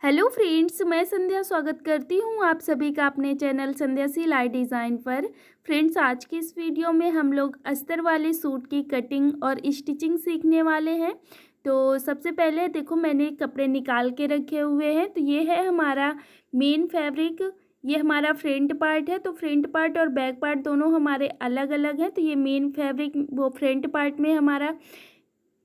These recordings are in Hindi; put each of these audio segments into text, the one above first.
हेलो फ्रेंड्स, मैं संध्या स्वागत करती हूँ आप सभी का अपने चैनल संध्या सिलाई डिज़ाइन पर। फ्रेंड्स, आज की इस वीडियो में हम लोग अस्तर वाले सूट की कटिंग और स्टिचिंग सीखने वाले हैं। तो सबसे पहले देखो, मैंने कपड़े निकाल के रखे हुए हैं। तो ये है हमारा मेन फैब्रिक, ये हमारा फ्रंट पार्ट है। तो फ्रंट पार्ट और बैक पार्ट दोनों हमारे अलग अलग हैं। तो ये मेन फैब्रिक वो फ्रंट पार्ट में हमारा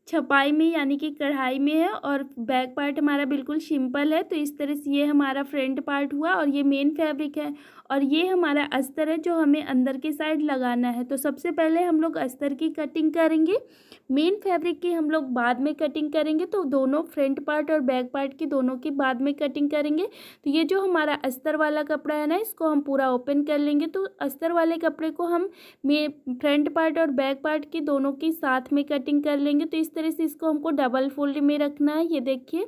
छपाई में यानी कि कढ़ाई में है और बैक पार्ट हमारा बिल्कुल सिंपल है। तो इस तरह से ये हमारा फ्रंट पार्ट हुआ और ये मेन फैब्रिक है और ये हमारा अस्तर है जो हमें अंदर की साइड लगाना है। तो सबसे पहले हम लोग अस्तर की कटिंग करेंगे, मेन फैब्रिक की हम लोग बाद में कटिंग करेंगे। तो दोनों फ्रंट पार्ट और बैक पार्ट की दोनों की बाद में कटिंग करेंगे। तो ये जो हमारा अस्तर वाला कपड़ा है ना, इसको हम पूरा ओपन कर लेंगे। तो अस्तर वाले कपड़े को हम फ्रंट पार्ट और बैक पार्ट की दोनों की साथ में कटिंग कर लेंगे। तो इस तरह से इसको हमको डबल फोल्ड में रखना है, ये देखिए।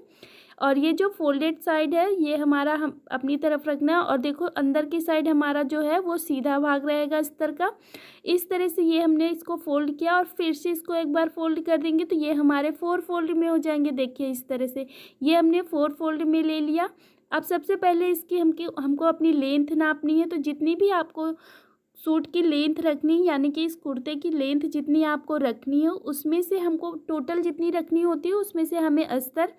और ये जो फोल्डेड साइड है ये हमारा हम अपनी तरफ रखना है। और देखो, अंदर की साइड हमारा जो है वो सीधा भाग रहेगा अस्तर का। इस तरह से ये हमने इसको फोल्ड किया और फिर से इसको एक बार फोल्ड कर देंगे तो ये हमारे 4 फोल्ड में हो जाएंगे। देखिए, इस तरह से ये हमने 4 फोल्ड में ले लिया। अब सबसे पहले इसकी हमको अपनी लेंथ नापनी है। तो जितनी भी आपको सूट की लेंथ रखनी है, यानी कि इस कुर्ते की लेंथ जितनी आपको रखनी है उसमें से हमको टोटल जितनी रखनी होती है उसमें से हमें अस्तर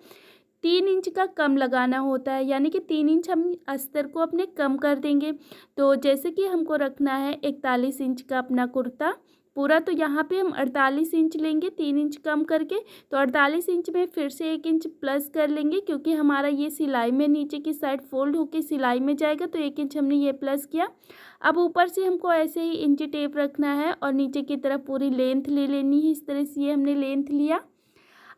3 इंच का कम लगाना होता है, यानी कि 3 इंच हम अस्तर को अपने कम कर देंगे। तो जैसे कि हमको रखना है 41 इंच का अपना कुर्ता पूरा, तो यहाँ पे हम 48 इंच लेंगे 3 इंच कम करके। तो 48 इंच में फिर से 1 इंच प्लस कर लेंगे क्योंकि हमारा ये सिलाई में नीचे की साइड फोल्ड होके सिलाई में जाएगा। तो 1 इंच हमने ये प्लस किया। अब ऊपर से हमको ऐसे ही इंची टेप रखना है और नीचे की तरफ पूरी लेंथ ले लेनी है। इस तरह से ये हमने लेंथ लिया।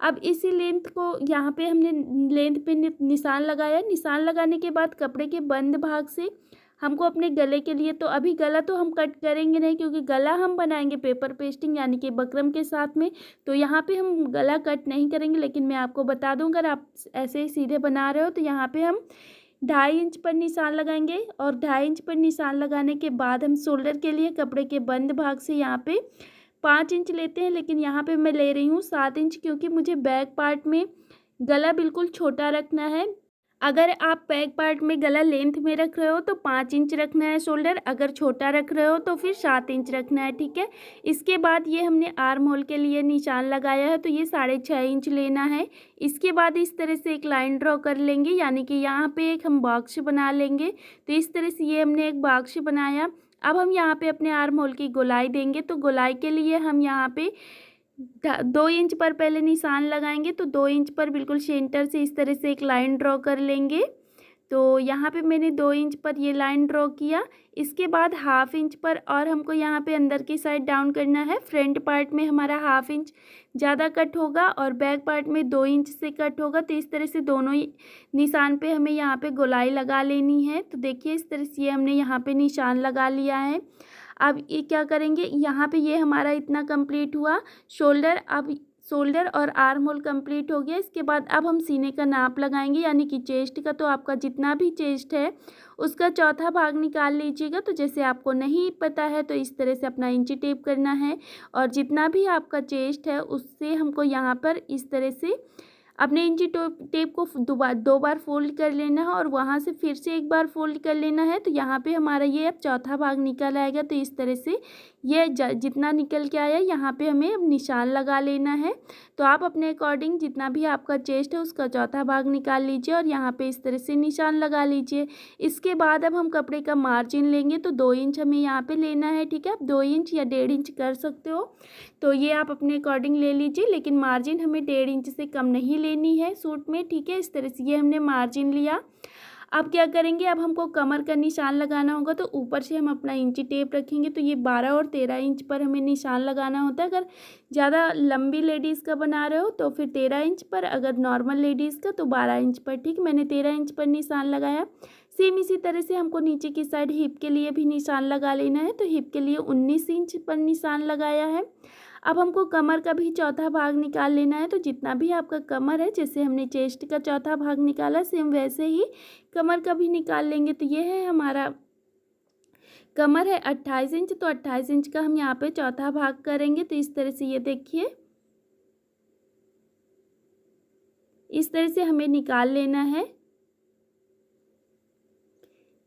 अब इसी लेंथ को यहाँ पे हमने लेंथ पे निशान लगाया। निशान लगाने के बाद कपड़े के बंद भाग से हमको अपने गले के लिए, तो अभी गला तो हम कट करेंगे नहीं क्योंकि गला हम बनाएंगे पेपर पेस्टिंग यानी कि बकरम के साथ में। तो यहाँ पे हम गला कट नहीं करेंगे, लेकिन मैं आपको बता दूँ, अगर आप ऐसे ही सीधे बना रहे हो तो यहाँ पे हम 2.5 इंच पर निशान लगाएंगे। और 2.5 इंच पर निशान लगाने के बाद हम शोल्डर के लिए कपड़े के बंद भाग से यहाँ पे 5 इंच लेते हैं, लेकिन यहाँ पे मैं ले रही हूँ 7 इंच क्योंकि मुझे बैक पार्ट में गला बिल्कुल छोटा रखना है। अगर आप बैक पार्ट में गला लेंथ में रख रहे हो तो 5 इंच रखना है शोल्डर, अगर छोटा रख रहे हो तो फिर 7 इंच रखना है, ठीक है। इसके बाद ये हमने आर्म होल के लिए निशान लगाया है तो ये 6.5 इंच लेना है। इसके बाद इस तरह से एक लाइन ड्रॉ कर लेंगे, यानी कि यहाँ पे एक हम बॉक्स बना लेंगे। तो इस तरह से ये हमने एक बॉक्स बनाया। अब हम यहाँ पे अपने आर्म होल की गोलाई देंगे। तो गोलाई के लिए हम यहाँ पे 2 इंच पर पहले निशान लगाएंगे। तो 2 इंच पर बिल्कुल सेंटर से इस तरह से एक लाइन ड्रॉ कर लेंगे। तो यहाँ पे मैंने 2 इंच पर ये लाइन ड्रॉ किया। इसके बाद 1/2 इंच पर और हमको यहाँ पे अंदर की साइड डाउन करना है। फ्रंट पार्ट में हमारा 1/2 इंच ज़्यादा कट होगा और बैक पार्ट में 2 इंच से कट होगा। तो इस तरह से दोनों ही निशान पे हमें यहाँ पे गोलाई लगा लेनी है। तो देखिए, इस तरह से ये हमने यहाँ पे निशान लगा लिया है। अब ये क्या करेंगे, यहाँ पे ये हमारा इतना कंप्लीट हुआ शोल्डर। अब शोल्डर और आर्म होल कंप्लीट हो गया। इसके बाद अब हम सीने का नाप लगाएंगे, यानी कि चेस्ट का। तो आपका जितना भी चेस्ट है उसका चौथा भाग निकाल लीजिएगा। तो जैसे आपको नहीं पता है तो इस तरह से अपना इंची टेप करना है और जितना भी आपका चेस्ट है उससे हमको यहाँ पर इस तरह से अपने इंची टेप को दो बार फोल्ड कर लेना है और वहाँ से फिर से एक बार फोल्ड कर लेना है। तो यहाँ पे हमारा ये अब चौथा भाग निकल आएगा। तो इस तरह से ये जितना निकल के आया यहाँ पे हमें अब निशान लगा लेना है। तो आप अपने अकॉर्डिंग जितना भी आपका चेस्ट है उसका चौथा भाग निकाल लीजिए और यहाँ पे इस तरह से निशान लगा लीजिए। इसके बाद अब हम कपड़े का मार्जिन लेंगे। तो 2 इंच हमें यहाँ पे लेना है, ठीक है। आप 2 इंच या 1.5 इंच कर सकते हो, तो ये आप अपने अकॉर्डिंग ले लीजिए, लेकिन मार्जिन हमें 1.5 इंच से कम नहीं लेनी है सूट में, ठीक है। इस तरह से ये हमने मार्जिन लिया। अब क्या करेंगे, अब हमको कमर का निशान लगाना होगा। तो ऊपर से हम अपना इंची टेप रखेंगे। तो ये 12 और 13 इंच पर हमें निशान लगाना होता है। अगर ज़्यादा लंबी लेडीज़ का बना रहे हो तो फिर 13 इंच पर, अगर नॉर्मल लेडीज़ का तो 12 इंच पर, ठीक। मैंने 13 इंच पर निशान लगाया। सेम इसी तरह से हमको नीचे की साइड हिप के लिए भी निशान लगा लेना है। तो हिप के लिए 19 इंच पर निशान लगाया है। अब हमको कमर का भी चौथा भाग निकाल लेना है। तो जितना भी आपका कमर है, जैसे हमने चेस्ट का चौथा भाग निकाला सेम वैसे ही कमर का भी निकाल लेंगे। तो ये है हमारा कमर है 28 इंच। तो 28 इंच का हम यहाँ पे चौथा भाग करेंगे। तो इस तरह से ये देखिए, इस तरह से हमें निकाल लेना है।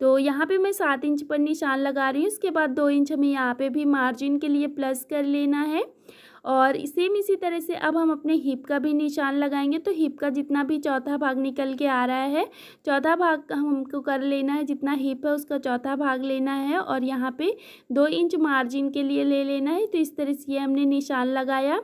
तो यहाँ पे मैं 7 इंच पर निशान लगा रही हूँ। इसके बाद 2 इंच हमें यहाँ पे भी मार्जिन के लिए प्लस कर लेना है। और सेम इसी तरह से अब हम अपने हिप का भी निशान लगाएंगे। तो हिप का जितना भी चौथा भाग निकल के आ रहा है, चौथा भाग हमको कर लेना है, जितना हिप है उसका चौथा भाग लेना है और यहाँ पे 2 इंच मार्जिन के लिए ले लेना है। तो इस तरह से ये हमने निशान लगाया,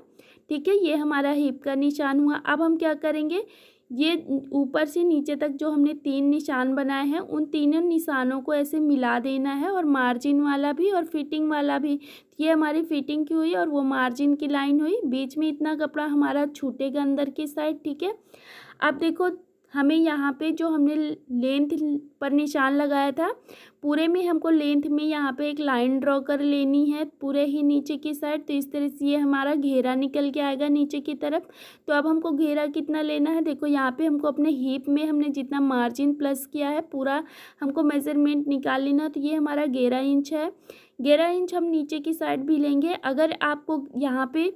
ठीक है। ये हमारा हिप का निशान हुआ। अब हम क्या करेंगे, ये ऊपर से नीचे तक जो हमने 3 निशान बनाए हैं उन तीनों निशानों को ऐसे मिला देना है, और मार्जिन वाला भी और फिटिंग वाला भी। ये हमारी फिटिंग की हुई और वो मार्जिन की लाइन हुई। बीच में इतना कपड़ा हमारा छूटेगा अंदर की साइड, ठीक है। अब देखो, हमें यहाँ पे जो हमने लेंथ पर निशान लगाया था, पूरे में हमको लेंथ में यहाँ पे एक लाइन ड्रॉ कर लेनी है पूरे ही नीचे की साइड। तो इस तरह से ये हमारा घेरा निकल के आएगा नीचे की तरफ। तो अब हमको घेरा कितना लेना है, देखो यहाँ पे हमको अपने हिप में हमने जितना मार्जिन प्लस किया है पूरा हमको मेज़रमेंट निकाल लेना। तो ये हमारा 11 इंच है। 11 इंच हम नीचे की साइड भी लेंगे। अगर आपको यहाँ पे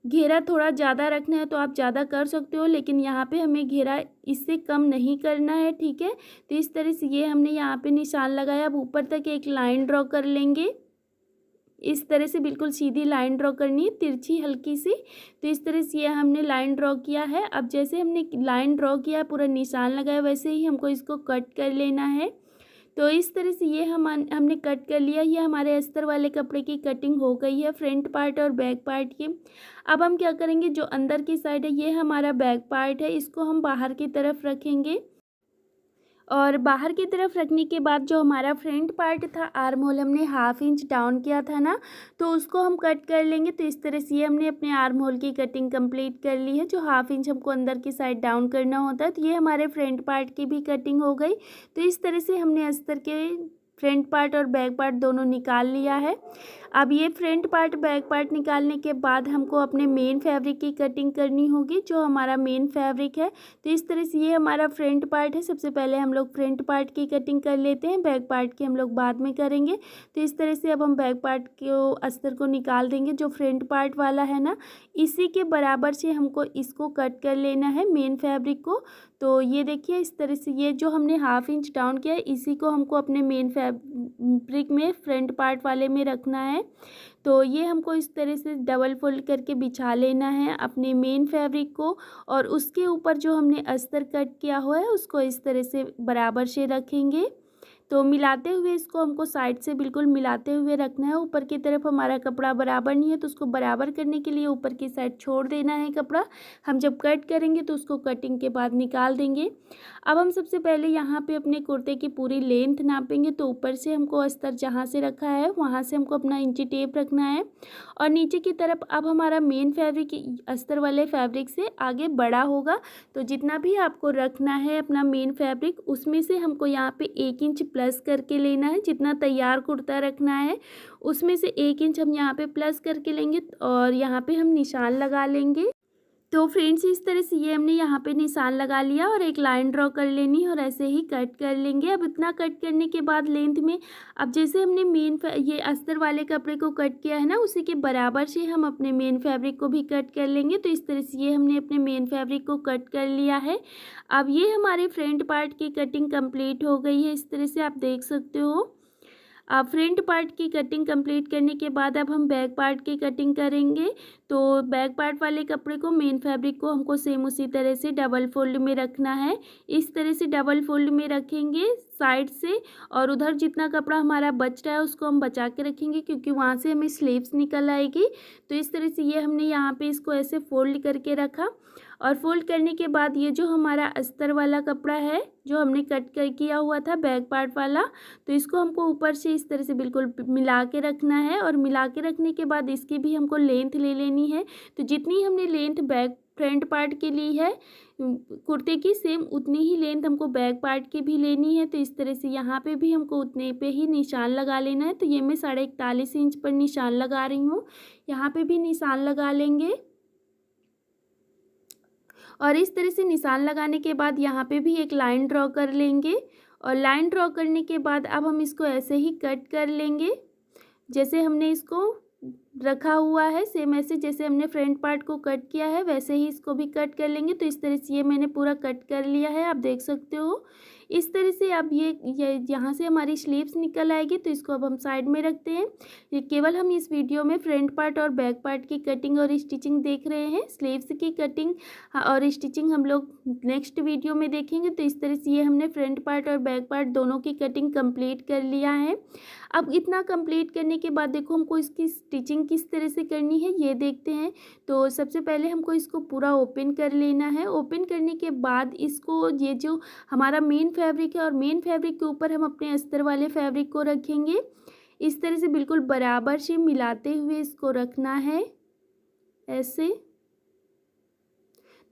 घेरा थोड़ा ज़्यादा रखना है तो आप ज़्यादा कर सकते हो, लेकिन यहाँ पे हमें घेरा इससे कम नहीं करना है, ठीक है। तो इस तरह से ये हमने यहाँ पे निशान लगाया। अब ऊपर तक एक लाइन ड्रॉ कर लेंगे। इस तरह से बिल्कुल सीधी लाइन ड्रॉ करनी है, तिरछी हल्की सी। तो इस तरह से ये हमने लाइन ड्रॉ किया है। अब जैसे हमने लाइन ड्रॉ किया, पूरा निशान लगाया, वैसे ही हमको इसको कट कर लेना है। तो इस तरह से ये हमने कट कर लिया। ये हमारे अस्तर वाले कपड़े की कटिंग हो गई है, फ्रंट पार्ट और बैक पार्ट की। अब हम क्या करेंगे, जो अंदर की साइड है ये हमारा बैक पार्ट है, इसको हम बाहर की तरफ रखेंगे। और बाहर की तरफ रखने के बाद जो हमारा फ्रंट पार्ट था, आर्म होल हमने 1/2 इंच डाउन किया था ना, तो उसको हम कट कर लेंगे। तो इस तरह से ये हमने अपने आर्म होल की कटिंग कंप्लीट कर ली है। जो 1/2 इंच हमको अंदर की साइड डाउन करना होता है। तो ये हमारे फ्रंट पार्ट की भी कटिंग हो गई। तो इस तरह से हमने अस्तर के फ्रंट पार्ट और बैक पार्ट दोनों निकाल लिया है। अब ये फ्रंट पार्ट बैक पार्ट निकालने के बाद हमको अपने मेन फैब्रिक की कटिंग करनी होगी, जो हमारा मेन फैब्रिक है। तो इस तरह से ये हमारा फ्रंट पार्ट है। सबसे पहले हम लोग फ्रंट पार्ट की कटिंग कर लेते हैं, बैक पार्ट की हम लोग बाद में करेंगे। तो इस तरह से अब हम बैक पार्ट को अस्तर को निकाल देंगे। जो फ्रंट पार्ट वाला है ना, इसी के बराबर से हमको इसको कट कर लेना है, मेन फैब्रिक को। तो ये देखिए, इस तरह से ये जो हमने 1/2 इंच डाउन किया है, इसी को हमको अपने मेन फैब्रिक में फ्रंट पार्ट वाले में रखना है। तो ये हमको इस तरह से डबल फोल्ड करके बिछा लेना है अपने मेन फैब्रिक को, और उसके ऊपर जो हमने अस्तर कट किया हुआ है उसको इस तरह से बराबर से रखेंगे। तो मिलाते हुए इसको हमको साइड से बिल्कुल मिलाते हुए रखना है। ऊपर की तरफ हमारा कपड़ा बराबर नहीं है, तो उसको बराबर करने के लिए ऊपर की साइड छोड़ देना है कपड़ा। हम जब कट करेंगे तो उसको कटिंग के बाद निकाल देंगे। अब हम सबसे पहले यहाँ पे अपने कुर्ते की पूरी लेंथ नापेंगे। तो ऊपर से हमको अस्तर जहाँ से रखा है वहाँ से हमको अपना इंची टेप रखना है, और नीचे की तरफ अब हमारा मेन फैब्रिक अस्तर वाले फैब्रिक से आगे बड़ा होगा। तो जितना भी आपको रखना है अपना मेन फैब्रिक, उसमें से हमको यहाँ पे 1 इंच प्लस करके लेना है। जितना तैयार कुर्ता रखना है उसमें से 1 इंच हम यहाँ पे प्लस करके लेंगे, और यहाँ पे हम निशान लगा लेंगे। तो फ्रेंड्स, इस तरह से ये हमने यहाँ पे निशान लगा लिया और एक लाइन ड्रॉ कर लेनी है, और ऐसे ही कट कर लेंगे। अब इतना कट करने के बाद लेंथ में, अब जैसे हमने ये अस्तर वाले कपड़े को कट किया है ना, उसी के बराबर से हम अपने मेन फैब्रिक को भी कट कर लेंगे। तो इस तरह से ये हमने अपने मेन फैब्रिक को कट कर लिया है। अब ये हमारे फ्रंट पार्ट की कटिंग कंप्लीट हो गई है। इस तरह से आप देख सकते हो। अब फ्रंट पार्ट की कटिंग कंप्लीट करने के बाद अब हम बैक पार्ट की कटिंग करेंगे। तो बैक पार्ट वाले कपड़े को, मेन फैब्रिक को हमको सेम उसी तरह से डबल फोल्ड में रखना है। इस तरह से डबल फोल्ड में रखेंगे साइड से, और उधर जितना कपड़ा हमारा बच रहा है उसको हम बचा के रखेंगे, क्योंकि वहाँ से हमें स्लीव्स निकल आएगी। तो इस तरह से ये हमने यहाँ पे इसको ऐसे फोल्ड करके रखा, और फोल्ड करने के बाद ये जो हमारा अस्तर वाला कपड़ा है जो हमने कट कर किया हुआ था बैक पार्ट वाला, तो इसको हमको ऊपर से इस तरह से बिल्कुल मिला के रखना है। और मिला के रखने के बाद इसकी भी हमको लेंथ ले लेनी है। तो जितनी हमने लेंथ फ्रंट पार्ट के ली है कुर्ते की, सेम उतनी ही लेंथ हमको बैक पार्ट की भी लेनी है। तो इस तरह से यहाँ पे भी हमको उतने पे ही निशान लगा लेना है। तो ये मैं 41.5 इंच पर निशान लगा रही हूँ, यहाँ पे भी निशान लगा लेंगे। और इस तरह से निशान लगाने के बाद यहाँ पे भी एक लाइन ड्रॉ कर लेंगे, और लाइन ड्रॉ करने के बाद अब हम इसको ऐसे ही कट कर लेंगे जैसे हमने इसको रखा हुआ है। सेम ऐसे जैसे हमने फ्रंट पार्ट को कट किया है वैसे ही इसको भी कट कर लेंगे। तो इस तरह से ये मैंने पूरा कट कर लिया है, आप देख सकते हो। इस तरह से अब ये यहाँ से हमारी स्लीव्स निकल आएगी, तो इसको अब हम साइड में रखते हैं। ये केवल हम इस वीडियो में फ्रंट पार्ट और बैक पार्ट की कटिंग और स्टिचिंग देख रहे हैं। स्लीव्स की कटिंग और स्टिचिंग हम लोग नेक्स्ट वीडियो में देखेंगे। तो इस तरह से ये हमने फ्रंट पार्ट और बैक पार्ट दोनों की कटिंग कंप्लीट कर लिया है। अब इतना कंप्लीट करने के बाद देखो हमको इसकी स्टिचिंग किस तरह से करनी है ये देखते हैं। तो सबसे पहले हमको इसको पूरा ओपन कर लेना है। ओपन करने के बाद इसको ये जो हमारा मेन फैब्रिक है और मेन फैब्रिक के ऊपर हम अपने अस्तर वाले फैब्रिक को रखेंगे। इस तरह से बिल्कुल बराबर से मिलाते हुए इसको रखना है ऐसे।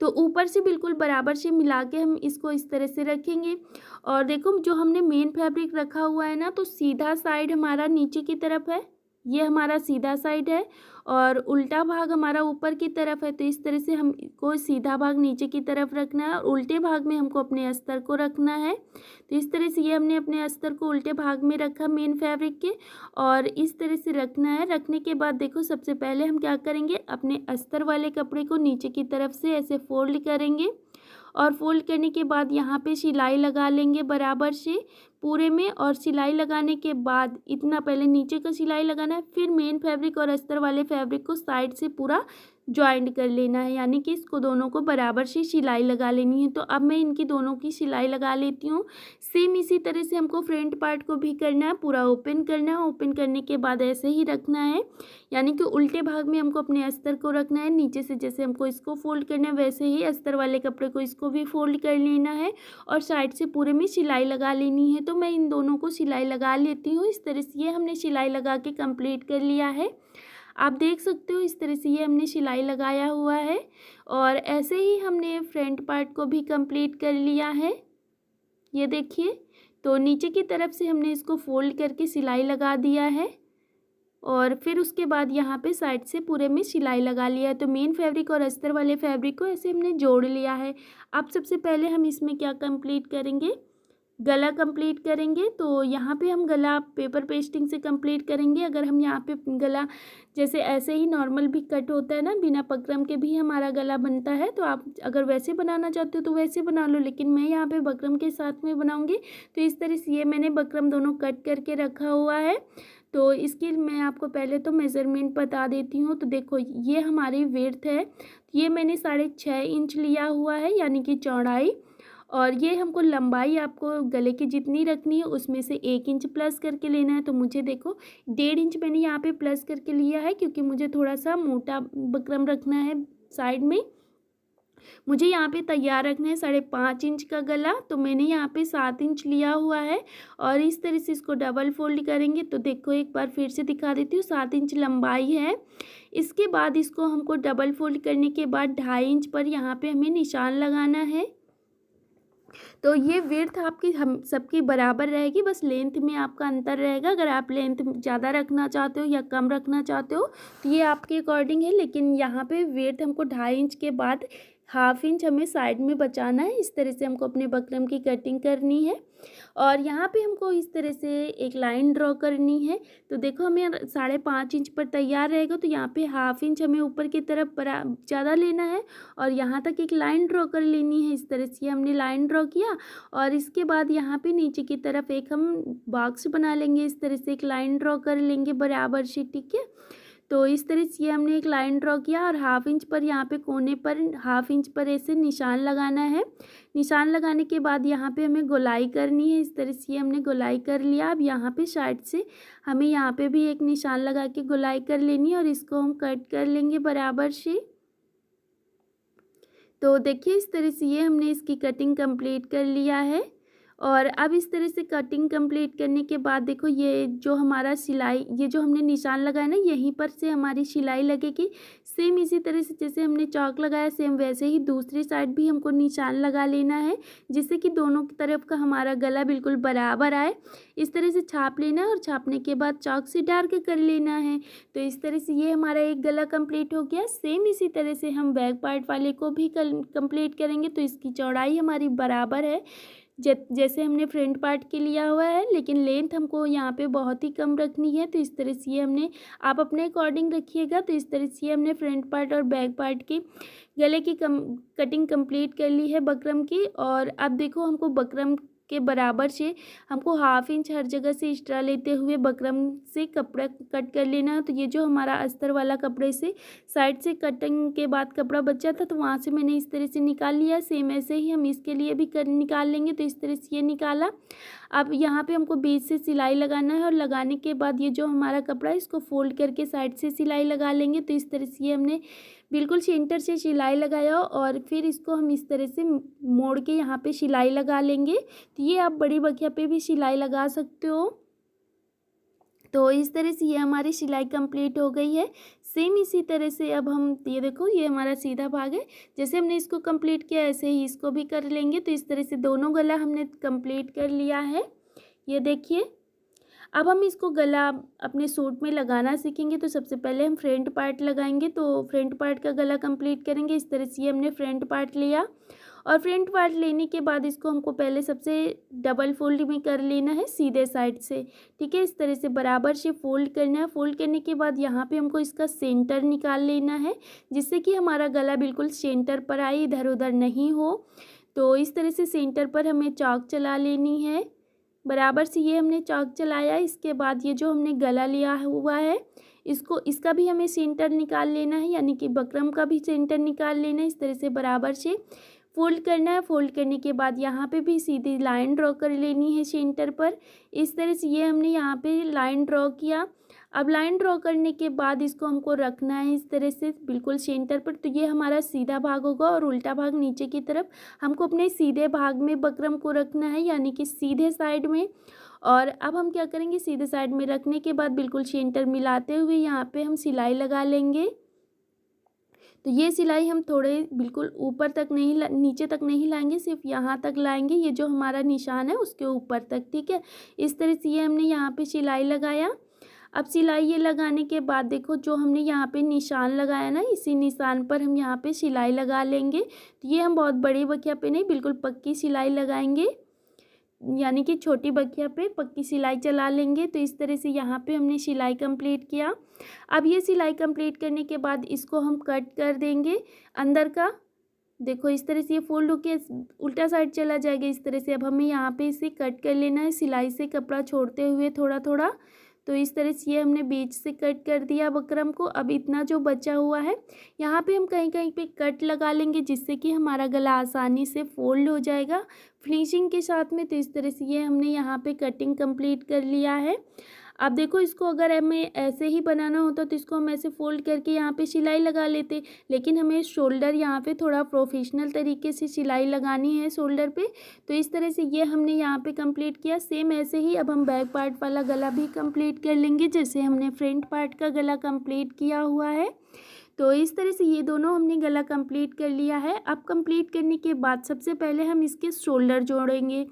तो ऊपर से बिल्कुल बराबर से मिला के हम इसको इस तरह से रखेंगे। और देखो जो हमने मेन फैब्रिक रखा हुआ है ना, तो सीधा साइड हमारा नीचे की तरफ है, ये हमारा सीधा साइड है और उल्टा भाग हमारा ऊपर की तरफ है। तो इस तरह से हमको सीधा भाग नीचे की तरफ रखना है और उल्टे भाग में हमको अपने अस्तर को रखना है। तो इस तरह से ये हमने अपने अस्तर को उल्टे भाग में रखा मेन फैब्रिक के, और इस तरह से रखना है। रखने के बाद देखो सबसे पहले हम क्या करेंगे, अपने अस्तर वाले कपड़े को नीचे की तरफ से ऐसे फोल्ड करेंगे और फोल्ड करने के बाद यहाँ पे सिलाई लगा लेंगे बराबर से पूरे में। और सिलाई लगाने के बाद इतना पहले नीचे का सिलाई लगाना है, फिर मेन फैब्रिक और अस्तर वाले फैब्रिक को साइड से पूरा जॉइंट कर लेना है, यानी कि इसको दोनों को बराबर से सिलाई लगा लेनी है। तो अब मैं इनकी दोनों की सिलाई लगा लेती हूँ। सेम इसी तरह से हमको फ्रंट पार्ट को भी करना है, पूरा ओपन करना है। ओपन करने के बाद ऐसे ही रखना है, यानी कि उल्टे भाग में हमको अपने अस्तर को रखना है। नीचे से जैसे हमको इसको फोल्ड करना है वैसे ही अस्तर वाले कपड़े को इसको भी फोल्ड कर लेना है और साइड से पूरे में सिलाई लगा लेनी है। तो मैं इन दोनों को सिलाई लगा लेती हूँ। इस तरह से ये हमने सिलाई लगा के कंप्लीट कर लिया है। आप देख सकते हो इस तरह से ये हमने सिलाई लगाया हुआ है और ऐसे ही हमने फ्रंट पार्ट को भी कंप्लीट कर लिया है। ये देखिए, तो नीचे की तरफ से हमने इसको फोल्ड करके सिलाई लगा दिया है और फिर उसके बाद यहाँ पे साइड से पूरे में सिलाई लगा लिया है। तो मेन फैब्रिक और अस्तर वाले फैब्रिक को ऐसे हमने जोड़ लिया है। अब सबसे पहले हम इसमें क्या कंप्लीट करेंगे, गला कंप्लीट करेंगे। तो यहाँ पे हम गला पेपर पेस्टिंग से कंप्लीट करेंगे। अगर हम यहाँ पे गला जैसे ऐसे ही नॉर्मल भी कट होता है ना, बिना बकरम के भी हमारा गला बनता है, तो आप अगर वैसे बनाना चाहते हो तो वैसे बना लो, लेकिन मैं यहाँ पे बकरम के साथ में बनाऊँगी। तो इस तरह से ये मैंने बकरम दोनों कट करके रखा हुआ है। तो इसकी मैं आपको पहले तो मेज़रमेंट बता देती हूँ। तो देखो ये हमारी विड्थ है, ये मैंने 6.5 इंच लिया हुआ है यानी कि चौड़ाई, और ये हमको लंबाई आपको गले की जितनी रखनी है उसमें से 1 इंच प्लस करके लेना है। तो मुझे देखो 1.5 इंच मैंने यहाँ पे प्लस करके लिया है, क्योंकि मुझे थोड़ा सा मोटा बकरम रखना है साइड में। मुझे यहाँ पे तैयार रखना है 5.5 इंच का गला, तो मैंने यहाँ पे 7 इंच लिया हुआ है और इस तरह से इसको डबल फोल्ड करेंगे। तो देखो एक बार फिर से दिखा देती हूँ, 7 इंच लंबाई है। इसके बाद इसको हमको डबल फोल्ड करने के बाद 2.5 इंच पर यहाँ पे हमें निशान लगाना है। तो ये विड्थ आपकी हम सबकी बराबर रहेगी, बस लेंथ में आपका अंतर रहेगा। अगर आप लेंथ ज़्यादा रखना चाहते हो या कम रखना चाहते हो तो ये आपके अकॉर्डिंग है, लेकिन यहाँ पे विड्थ हमको 2.5 इंच के बाद 1/2 इंच हमें साइड में बचाना है। इस तरह से हमको अपने बकरम की कटिंग करनी है और यहाँ पे हमको इस तरह से एक लाइन ड्रॉ करनी है। तो देखो हमें 5.5 इंच पर तैयार रहेगा, तो यहाँ पे 1/2 इंच हमें ऊपर की तरफ ज़्यादा लेना है और यहाँ तक एक लाइन ड्रॉ कर लेनी है। इस तरह से हमने लाइन ड्रॉ किया और इसके बाद यहाँ पे नीचे की तरफ एक हम बॉक्स बना लेंगे। इस तरह से एक लाइन ड्रॉ कर लेंगे बराबर से, ठीक है। तो इस तरह से ये हमने एक लाइन ड्रॉ किया और 1/2 इंच पर यहाँ पे कोने पर 1/2 इंच पर ऐसे निशान लगाना है। निशान लगाने के बाद यहाँ पे हमें गोलाई करनी है। इस तरह से ये हमने गोलाई कर लिया। अब यहाँ पे साइड से हमें यहाँ पे भी एक निशान लगा के गोलाई कर लेनी है और इसको हम कट कर लेंगे बराबर से। तो देखिए इस तरह से ये हमने इसकी कटिंग कंप्लीट कर लिया है। और अब इस तरह से कटिंग कंप्लीट करने के बाद देखो ये जो हमारा सिलाई, ये जो हमने निशान लगाया ना, यहीं पर से हमारी सिलाई लगेगी। सेम इसी तरह से जैसे हमने चौक लगाया सेम वैसे ही दूसरी साइड भी हमको निशान लगा लेना है, जिससे कि दोनों की तरफ का हमारा गला बिल्कुल बराबर आए। इस तरह से छाप लेना है और छापने के बाद चौक से डार्क कर लेना है। तो इस तरह से ये हमारा एक गला कंप्लीट हो गया। सेम इसी तरह से हम बैक पार्ट वाले को भी कंप्लीट करेंगे। तो इसकी चौड़ाई हमारी बराबर है, जैसे हमने फ्रंट पार्ट के लिया हुआ है, लेकिन लेंथ हमको यहाँ पे बहुत ही कम रखनी है। तो इस तरह से ये हमने, आप अपने अकॉर्डिंग रखिएगा। तो इस तरह से ये हमने फ्रंट पार्ट और बैक पार्ट की गले की कटिंग कंप्लीट कर ली है बकरम की। और अब देखो हमको बकरम के बराबर से हमको 1/2 इंच हर जगह से एक्स्ट्रा लेते हुए बकरम से कपड़ा कट कर लेना है। तो ये जो हमारा अस्तर वाला कपड़े से साइड से कटिंग के बाद कपड़ा बचा था, तो वहाँ से मैंने इस तरह से निकाल लिया। सेम ऐसे ही हम इसके लिए भी निकाल लेंगे। तो इस तरह से ये निकाला। अब यहाँ पे हमको बीच से सिलाई लगाना है, और लगाने के बाद ये जो हमारा कपड़ा है इसको फोल्ड करके साइड से सिलाई लगा लेंगे। तो इस तरह से ये हमने बिल्कुल सेंटर से सिलाई लगाया, और फिर इसको हम इस तरह से मोड़ के यहाँ पे सिलाई लगा लेंगे। तो ये आप बड़ी बखिया पे भी सिलाई लगा सकते हो। तो इस तरह से ये हमारी सिलाई कंप्लीट हो गई है। सेम इसी तरह से अब हम, ये देखो ये हमारा सीधा भाग है, जैसे हमने इसको कंप्लीट किया ऐसे ही इसको भी कर लेंगे। तो इस तरह से दोनों गला हमने कंप्लीट कर लिया है। ये देखिए, अब हम इसको गला अपने सूट में लगाना सीखेंगे। तो सबसे पहले हम फ्रंट पार्ट लगाएंगे। तो फ्रंट पार्ट का गला कंप्लीट करेंगे। इस तरह से ये हमने फ्रंट पार्ट लिया, और फ्रंट पार्ट लेने के बाद इसको हमको पहले सबसे डबल फोल्ड में कर लेना है सीधे साइड से। ठीक है, इस तरह से बराबर से फोल्ड करना है। फोल्ड करने के बाद यहाँ पे हमको इसका सेंटर निकाल लेना है, जिससे कि हमारा गला बिल्कुल सेंटर पर आए, इधर उधर नहीं हो। तो इस तरह से सेंटर पर हमें चाक चला लेनी है। बराबर से ये हमने चाक चलाया। इसके बाद ये जो हमने गला लिया हुआ है इसका भी हमें सेंटर निकाल लेना है, यानी कि बकरम का भी सेंटर निकाल लेना है। इस तरह से बराबर से फोल्ड करना है। फोल्ड करने के बाद यहाँ पे भी सीधी लाइन ड्रॉ कर लेनी है सेंटर पर। इस तरह से ये हमने यहाँ पे लाइन ड्रॉ किया। अब लाइन ड्रॉ करने के बाद इसको हमको रखना है इस तरह से बिल्कुल सेंटर पर। तो ये हमारा सीधा भाग होगा, और उल्टा भाग नीचे की तरफ हमको अपने सीधे भाग में बकरम को रखना है, यानी कि सीधे साइड में। और अब हम क्या करेंगे, सीधे साइड में रखने के बाद बिल्कुल सेंटर मिलाते हुए यहाँ पे हम सिलाई लगा लेंगे। तो ये सिलाई हम थोड़े बिल्कुल ऊपर तक नहीं, नीचे तक नहीं लाएंगे, सिर्फ यहाँ तक लाएंगे, ये जो हमारा निशान है उसके ऊपर तक। ठीक है, इस तरह से ये हमने यहाँ पे सिलाई लगाया। अब सिलाई ये लगाने के बाद देखो जो हमने यहाँ पे निशान लगाया ना, इसी निशान पर हम यहाँ पे सिलाई लगा लेंगे। तो ये हम बहुत बड़ी बखिया पे नहीं, बिल्कुल पक्की सिलाई लगाएंगे, यानी कि छोटी बखिया पे पक्की सिलाई चला लेंगे। तो इस तरह से यहाँ पे हमने सिलाई कंप्लीट किया। अब ये सिलाई कंप्लीट करने के बाद इसको हम कट कर देंगे अंदर का। देखो इस तरह से ये फोल्ड होके उल्टा साइड चला जाएगा। इस तरह से अब हमें यहाँ पे इसे कट कर लेना है, सिलाई से कपड़ा छोड़ते हुए थोड़ा थोड़ा। तो इस तरह से ये हमने बीच से कट कर दिया बकरम को। अब इतना जो बचा हुआ है यहाँ पे हम कहीं कहीं पे कट लगा लेंगे, जिससे कि हमारा गला आसानी से फोल्ड हो जाएगा फिनिशिंग के साथ में। तो इस तरह से ये हमने यहाँ पे कटिंग कंप्लीट कर लिया है। अब देखो इसको अगर हमें ऐसे ही बनाना होता तो इसको हम ऐसे फोल्ड करके यहाँ पे सिलाई लगा लेते, लेकिन हमें शोल्डर यहाँ पे थोड़ा प्रोफेशनल तरीके से सिलाई लगानी है शोल्डर पे। तो इस तरह से ये हमने यहाँ पे कंप्लीट किया। सेम ऐसे ही अब हम बैक पार्ट वाला गला भी कंप्लीट कर लेंगे, जैसे हमने फ्रंट पार्ट का गला कंप्लीट किया हुआ है। तो इस तरह से ये दोनों हमने गला कंप्लीट कर लिया है। अब कंप्लीट करने के बाद सबसे पहले हम इसके शोल्डर जोड़ेंगे।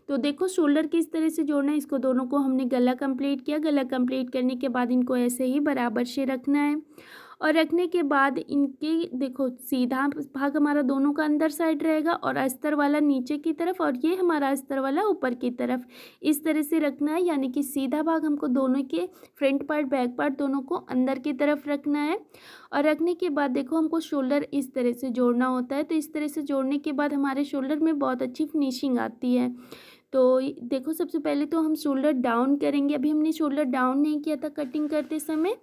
तो देखो शोल्डर किस तरह से जोड़ना है, इसको दोनों को हमने गला कंप्लीट किया। गला कंप्लीट करने के बाद इनको ऐसे ही बराबर से रखना है, और रखने के बाद इनके देखो सीधा भाग हमारा दोनों का अंदर साइड रहेगा, और अस्तर वाला नीचे की तरफ, और ये हमारा अस्तर वाला ऊपर की तरफ। इस तरह से रखना है, यानी कि सीधा भाग हमको दोनों के फ्रंट पार्ट बैक पार्ट दोनों को अंदर की तरफ रखना है। और रखने के बाद देखो हमको शोल्डर इस तरह से जोड़ना होता है। तो इस तरह से जोड़ने के बाद हमारे शोल्डर में बहुत अच्छी फिनिशिंग आती है। तो देखो सबसे पहले तो हम शोल्डर डाउन करेंगे। अभी हमने शोल्डर डाउन नहीं किया था कटिंग करते समय,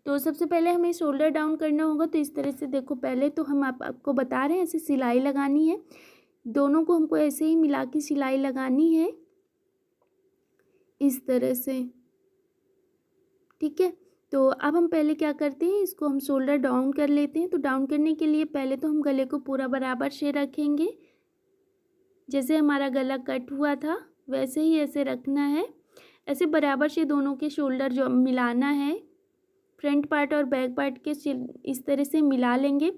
तो सबसे पहले हमें शोल्डर डाउन करना होगा। तो इस तरह से देखो पहले तो हम आपको बता रहे हैं ऐसे सिलाई लगानी है, दोनों को हमको ऐसे ही मिला के सिलाई लगानी है इस तरह से। ठीक है, तो अब हम पहले क्या करते हैं, इसको हम शोल्डर डाउन कर लेते हैं। तो डाउन करने के लिए पहले तो हम गले को पूरा बराबर से रखेंगे, जैसे हमारा गला कट हुआ था वैसे ही ऐसे रखना है। ऐसे बराबर से दोनों के शोल्डर जो मिलाना है। फ्रंट पार्ट और बैक पार्ट के इस तरह से मिला लेंगे।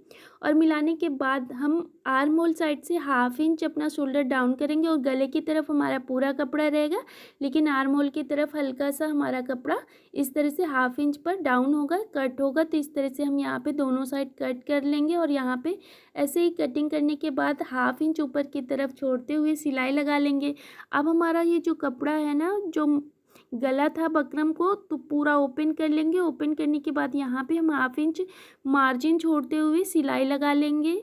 और मिलाने के बाद हम आर्म होल साइड से 1/2 इंच अपना शोल्डर डाउन करेंगे और गले की तरफ हमारा पूरा कपड़ा रहेगा, लेकिन आर्म होल की तरफ हल्का सा हमारा कपड़ा इस तरह से 1/2 इंच पर डाउन होगा, कट होगा। तो इस तरह से हम यहाँ पे दोनों साइड कट कर लेंगे और यहाँ पे ऐसे ही कटिंग करने के बाद 1/2 इंच ऊपर की तरफ छोड़ते हुए सिलाई लगा लेंगे। अब हमारा ये जो कपड़ा है ना, जो गला था बकरम को, तो पूरा ओपन कर लेंगे। ओपन करने के बाद यहाँ पे हम 1/2 इंच मार्जिन छोड़ते हुए सिलाई लगा लेंगे।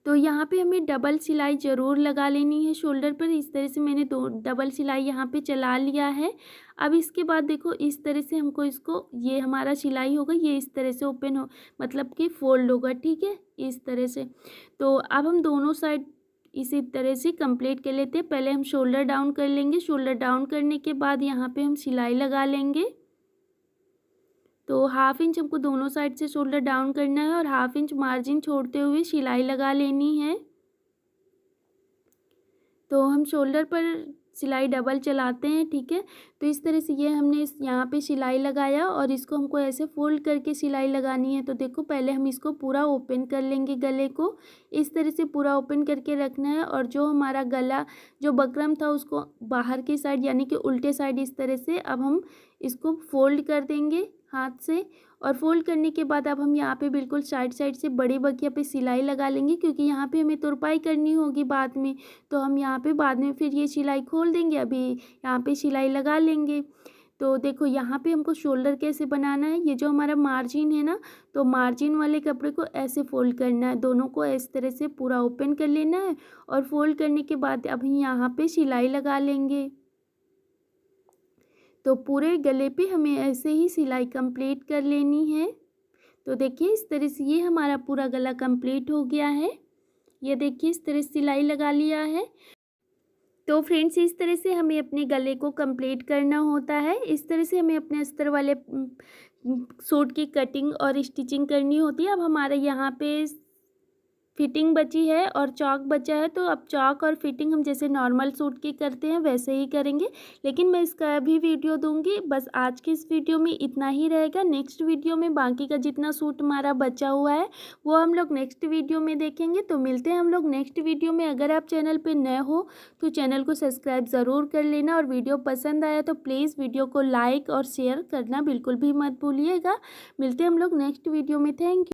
तो यहाँ पे हमें डबल सिलाई ज़रूर लगा लेनी है शोल्डर पर। इस तरह से मैंने डबल सिलाई यहाँ पे चला लिया है। अब इसके बाद देखो इस तरह से हमको इसको, ये हमारा सिलाई होगा, ये इस तरह से ओपन हो, मतलब कि फोल्ड होगा, ठीक है, इस तरह से। तो अब हम दोनों साइड इसी तरह से कंप्लीट कर लेते हैं। पहले हम शोल्डर डाउन कर लेंगे। शोल्डर डाउन करने के बाद यहाँ पे हम सिलाई लगा लेंगे। तो 1/2 इंच हमको दोनों साइड से शोल्डर डाउन करना है और 1/2 इंच मार्जिन छोड़ते हुए सिलाई लगा लेनी है। तो हम शोल्डर पर सिलाई डबल चलाते हैं, ठीक है। तो इस तरह से ये हमने यहाँ पे सिलाई लगाया और इसको हमको ऐसे फोल्ड करके सिलाई लगानी है। तो देखो पहले हम इसको पूरा ओपन कर लेंगे, गले को इस तरह से पूरा ओपन करके रखना है। और जो हमारा गला जो बकरम था उसको बाहर की साइड यानी कि उल्टे साइड इस तरह से अब हम इसको फोल्ड कर देंगे हाथ से। और फोल्ड करने के बाद अब हम यहाँ पे बिल्कुल साइड से बड़ी बकिया पे सिलाई लगा लेंगे, क्योंकि यहाँ पे हमें तुरपाई करनी होगी बाद में। तो हम यहाँ पे बाद में फिर ये सिलाई खोल देंगे, अभी यहाँ पे सिलाई लगा लेंगे। तो देखो यहाँ पे हमको शोल्डर कैसे बनाना है। ये जो हमारा मार्जिन है ना, तो मार्जिन वाले कपड़े को ऐसे फोल्ड करना है, दोनों को इस तरह से पूरा ओपन कर लेना है। और फोल्ड करने के बाद अब यहाँ पे सिलाई लगा लेंगे। तो पूरे गले पे हमें ऐसे ही सिलाई कंप्लीट कर लेनी है। तो देखिए इस तरह से ये हमारा पूरा गला कंप्लीट हो गया है। ये देखिए इस तरह से सिलाई लगा लिया है। तो फ्रेंड्स इस तरह से हमें अपने गले को कंप्लीट करना होता है। इस तरह से हमें अपने अस्तर वाले सूट की कटिंग और स्टिचिंग करनी होती है। अब हमारे यहाँ पे फिटिंग बची है और चौक बचा है, तो अब चौक और फिटिंग हम जैसे नॉर्मल सूट की करते हैं वैसे ही करेंगे, लेकिन मैं इसका भी वीडियो दूंगी। बस आज की इस वीडियो में इतना ही रहेगा। नेक्स्ट वीडियो में बाकी का जितना सूट हमारा बचा हुआ है वो हम लोग नेक्स्ट वीडियो में देखेंगे। तो मिलते हैं हम लोग नेक्स्ट वीडियो में। अगर आप चैनल पर नए हो तो चैनल को सब्सक्राइब ज़रूर कर लेना, और वीडियो पसंद आया तो प्लीज़ वीडियो को लाइक और शेयर करना बिल्कुल भी मत भूलिएगा। मिलते हैं हम लोग नेक्स्ट वीडियो में। Thank you.